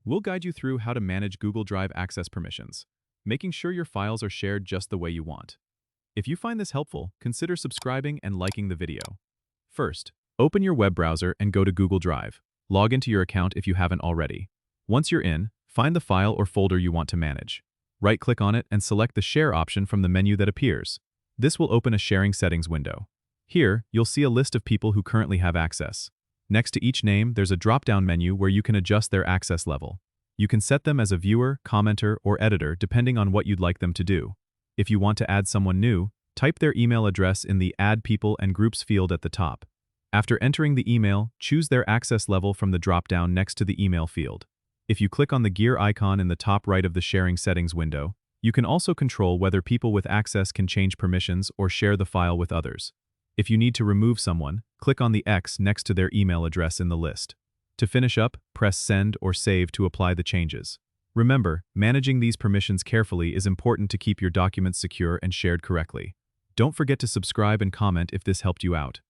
We'll guide you through how to manage Google Drive access permissions, making sure your files are shared just the way you want. If you find this helpful, consider subscribing and liking the video. First, open your web browser and go to Google Drive. Log into your account if you haven't already. Once you're in, find the file or folder you want to manage. Right-click on it and select the Share option from the menu that appears. This will open a sharing settings window. Here, you'll see a list of people who currently have access. Next to each name, there's a drop-down menu where you can adjust their access level. You can set them as a viewer, commenter, or editor depending on what you'd like them to do. If you want to add someone new, type their email address in the Add People and Groups field at the top. After entering the email, choose their access level from the drop-down next to the email field. If you click on the gear icon in the top right of the sharing settings window, you can also control whether people with access can change permissions or share the file with others. If you need to remove someone, click on the X next to their email address in the list. To finish up, press Send or Save to apply the changes. Remember, managing these permissions carefully is important to keep your documents secure and shared correctly. Don't forget to subscribe and comment if this helped you out.